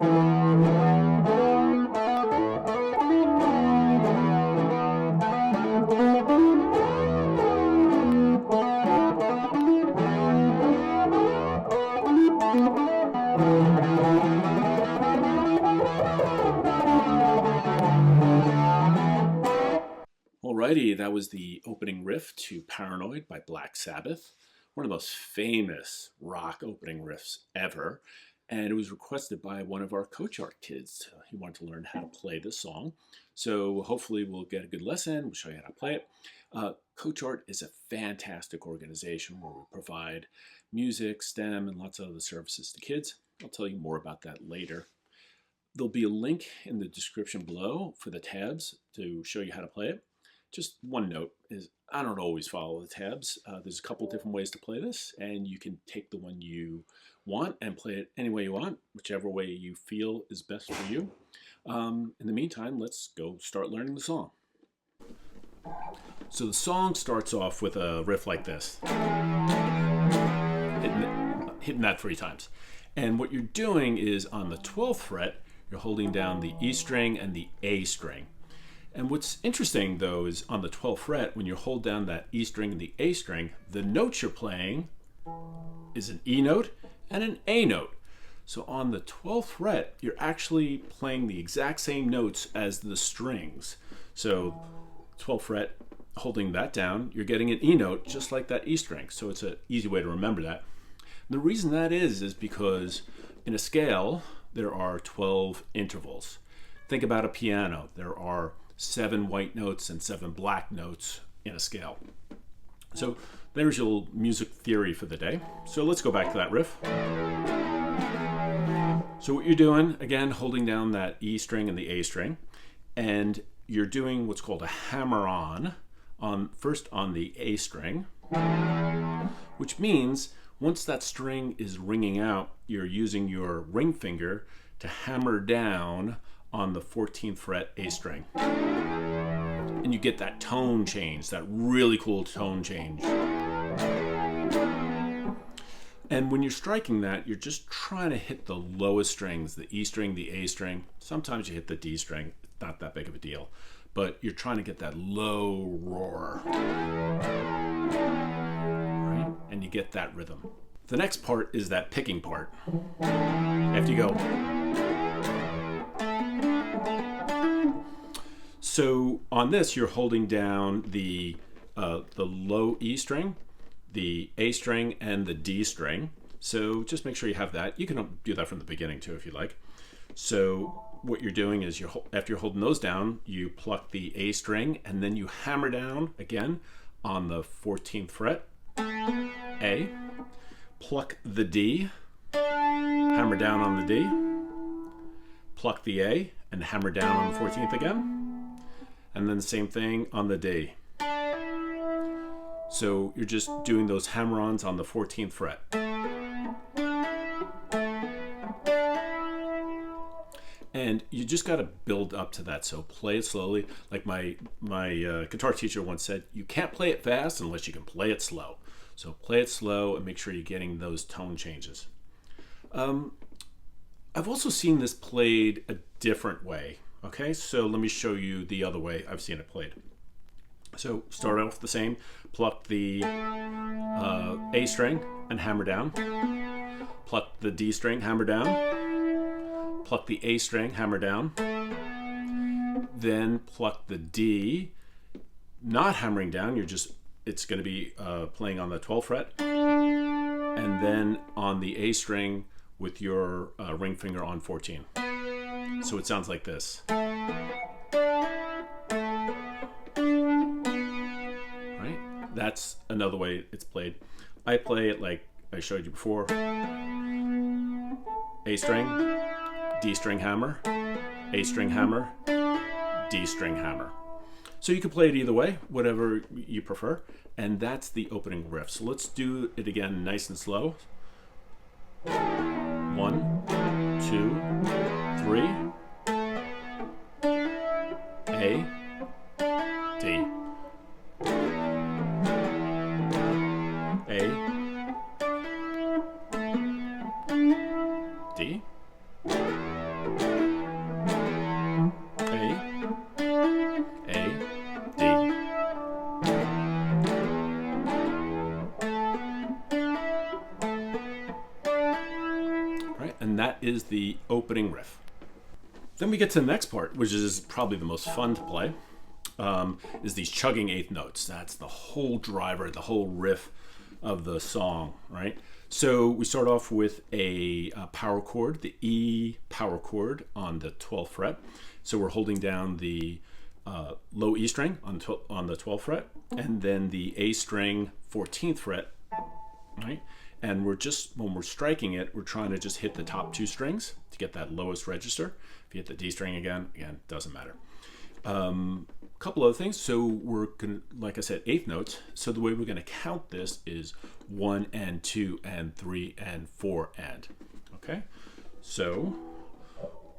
Alrighty, that was the opening riff to Paranoid by Black Sabbath, one of the most famous rock opening riffs ever, and it was requested by one of our CoachArt kids. He wanted to learn how to play this song, so hopefully we'll get a good lesson. We'll show you how to play it. CoachArt is a fantastic organization where we provide music, STEM, and lots of other services to kids. I'll tell you more about that later. There'll be a link in the description below for the tabs to show you how to play it. Just one note is I don't always follow the tabs. There's a couple different ways to play this, and you can take the one you want and play it any way you want, whichever way you feel is best for you. In the meantime, let's go start learning the song. So the song starts off with a riff like this, hitting that 3 times. And what you're doing is on the 12th fret, you're holding down the E string and the A string. And what's interesting, though, is on the 12th fret, when you hold down that E string and the A string, the notes you're playing is an E note and an A note. So on the 12th fret, you're actually playing the exact same notes as the strings. So 12th fret, holding that down, you're getting an E note just like that E string. So it's an easy way to remember that. The reason that is because in a scale, there are 12 intervals. Think about a piano. There are 7 white notes and 7 black notes in a scale. So there's your music theory for the day. So let's go back to that riff. So what you're doing, again, holding down that E string and the A string, and you're doing what's called a hammer-on, first on the A string, which means once that string is ringing out, you're using your ring finger to hammer down on the 14th fret A string. And you get that tone change, that really cool tone change. And when you're striking that, you're just trying to hit the lowest strings, the E string, the A string. Sometimes you hit the D string, it's not that big of a deal. But you're trying to get that low roar. Right? And you get that rhythm. The next part is that picking part. After you go. So on this, you're holding down the low E string, the A string, and the D string. So just make sure you have that. You can do that from the beginning too if you like. So what you're doing is after you're holding those down, you pluck the A string and then you hammer down again on the 14th fret, A, pluck the D, hammer down on the D, pluck the A and hammer down on the 14th again. And then the same thing on the D. So you're just doing those hammer-ons on the 14th fret. And you just got to build up to that. So play it slowly. Like my guitar teacher once said, you can't play it fast unless you can play it slow. So play it slow and make sure you're getting those tone changes. I've also seen this played a different way. Okay, so let me show you the other way I've seen it played. So start off the same, pluck the A string and hammer down, pluck the D string, hammer down, pluck the A string, hammer down, then pluck the D, not hammering down, it's going to be playing on the 12th fret, and then on the A string with your ring finger on 14. So it sounds like this. Right? That's another way it's played. I play it like I showed you before. A string, D string hammer, A string hammer, D string hammer. So you can play it either way, whatever you prefer. And that's the opening riff. So let's do it again nice and slow. 1, 2, 3. A, D. A, D. And that is the opening riff. Then we get to the next part, which is probably the most fun to play, is these chugging eighth notes. That's the whole driver, the whole riff of the song, right? So we start off with a power chord, the E power chord on the 12th fret. So we're holding down the low E string on the 12th fret, and then the A string 14th fret, right? And we're just, when we're striking it, we're trying to just hit the top two strings to get that lowest register. If you hit the D string again, doesn't matter. Couple other things. So we're gonna, like I said, eighth notes. So the way we're gonna count this is 1 and 2 and 3 and 4 and. Okay? So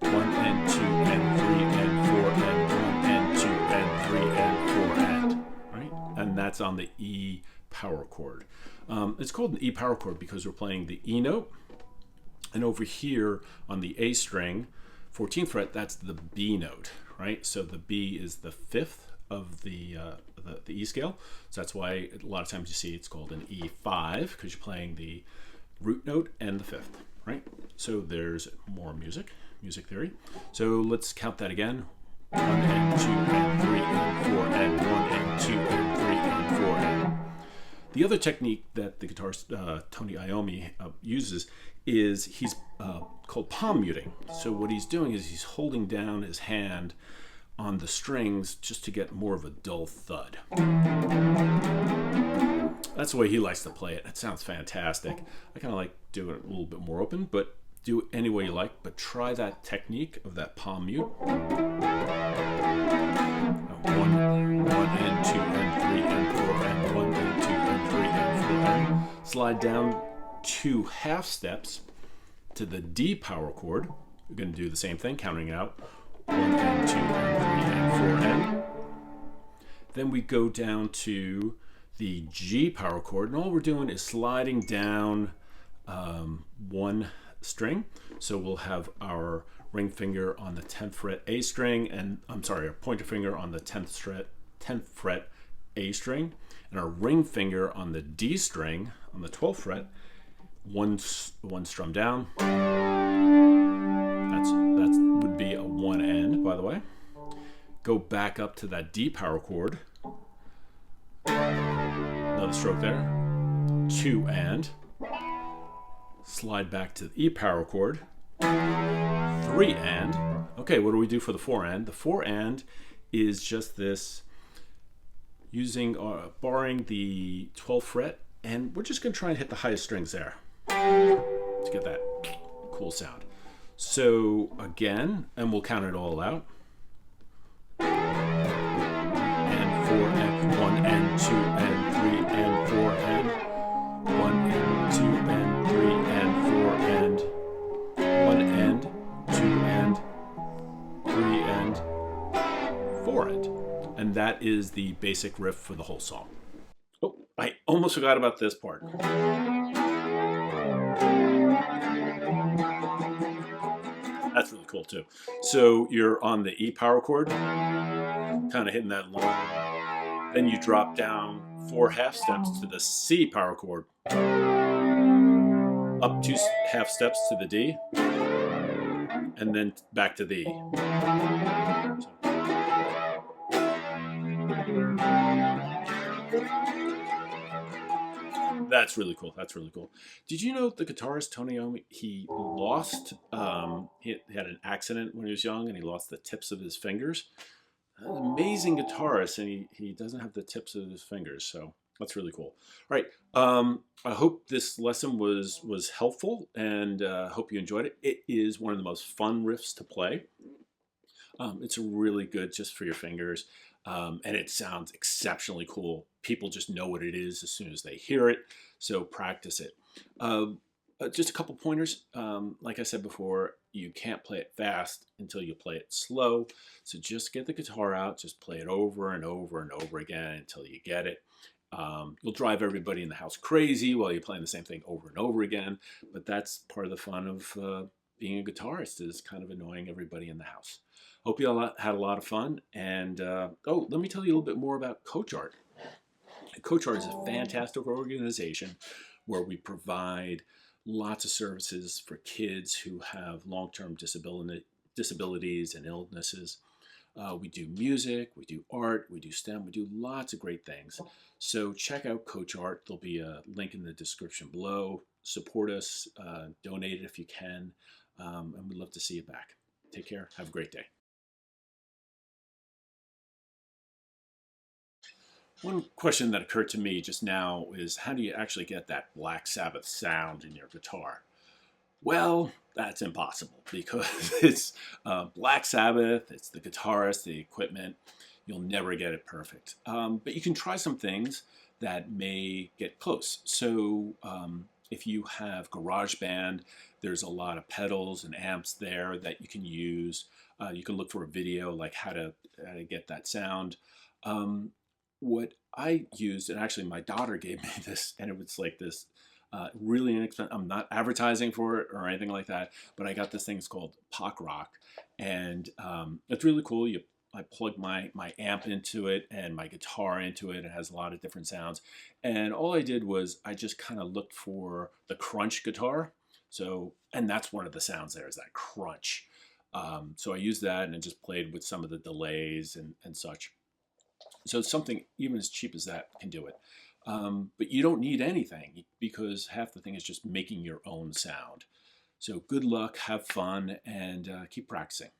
1 and 2 and 3 and 4 and 1 and 2 and 3 and 4 and. Right? And that's on the E power chord. It's called an E power chord because we're playing the E note. And over here on the A string, 14th fret, that's the B note, right? So the B is the fifth of the E scale. So that's why a lot of times you see it's called an E5 because you're playing the root note and the fifth, right? So there's more music theory. So let's count that again. 1 and 2 and 3 and 4 and 1 and 2 and 3 and 4 and. The other technique that the guitarist Tony Iommi uses is he's called palm muting. So what he's doing is he's holding down his hand on the strings just to get more of a dull thud. That's the way he likes to play it. It sounds fantastic. I kind of like doing it a little bit more open, but do it any way you like. But try that technique of that palm mute. 1 and 2 and 3 and 4 and 1 and 2 and 3 and 4 and. Slide down 2 half steps to the D power chord. We're going to do the same thing, counting it out. 1 and 2 and 3 and 4 and. Then we go down to the G power chord, and all we're doing is sliding down one string. So we'll have our ring finger on the 10th fret A string, and our pointer finger on the 10th fret A string, and our ring finger on the D string on the 12th fret, one strum down. That would be a 1 and, by the way. Go back up to that D power chord. Another stroke there. 2 and. Slide back to the E power chord. 3 and. Okay, what do we do for the 4 and? The 4 and is just this, using barring the 12th fret, and we're just going to try and hit the highest strings there to get that cool sound. So again, and we'll count it all out. And 4 and 1 and 2 and 3 and 4 and 1 and 2 and 3 and 4 and 1 and 2 and 3 and 4 and. And that is the basic riff for the whole song. Oh, I almost forgot about this part. That's really cool too. So you're on the E power chord, kind of hitting that long. Then you drop down 4 half steps to the C power chord, up 2 half steps to the D, and then back to the E. That's really cool. That's really cool. Did you know the guitarist Tony Iommi, he lost, he had an accident when he was young and he lost the tips of his fingers? An amazing guitarist, and he doesn't have the tips of his fingers, so that's really cool. All right, I hope this lesson was helpful, and hope you enjoyed it. It is one of the most fun riffs to play. It's really good just for your fingers. And it sounds exceptionally cool. People just know what it is as soon as they hear it, so practice it. Just a couple pointers. Like I said before, you can't play it fast until you play it slow. So just get the guitar out, just play it over and over and over again until you get it. You'll drive everybody in the house crazy while you're playing the same thing over and over again, but that's part of the fun of being a guitarist, is kind of annoying everybody in the house. Hope you all had a lot of fun. And let me tell you a little bit more about CoachArt. CoachArt is a fantastic organization where we provide lots of services for kids who have long-term disabilities and illnesses. We do music, we do art, we do STEM, we do lots of great things. So check out CoachArt. There'll be a link in the description below. Support us, donate it if you can, and we'd love to see you back. Take care. Have a great day. One question that occurred to me just now is how do you actually get that Black Sabbath sound in your guitar? Well, that's impossible because it's Black Sabbath, it's the guitarist, the equipment. You'll never get it perfect. But you can try some things that may get close. So if you have GarageBand, there's a lot of pedals and amps there that you can use. You can look for a video like how to get that sound. What I used, and actually my daughter gave me this, and it was like this really inexpensive. I'm not advertising for it or anything like that, but I got this thing. It's called PockRock, and it's really cool. I plug my amp into it and my guitar into it. It has a lot of different sounds, and all I did was I just kind of looked for the crunch guitar. So, and that's one of the sounds there is that crunch. So I used that and I just played with some of the delays and such. So something even as cheap as that can do it. But you don't need anything because half the thing is just making your own sound. So good luck, have fun, and keep practicing.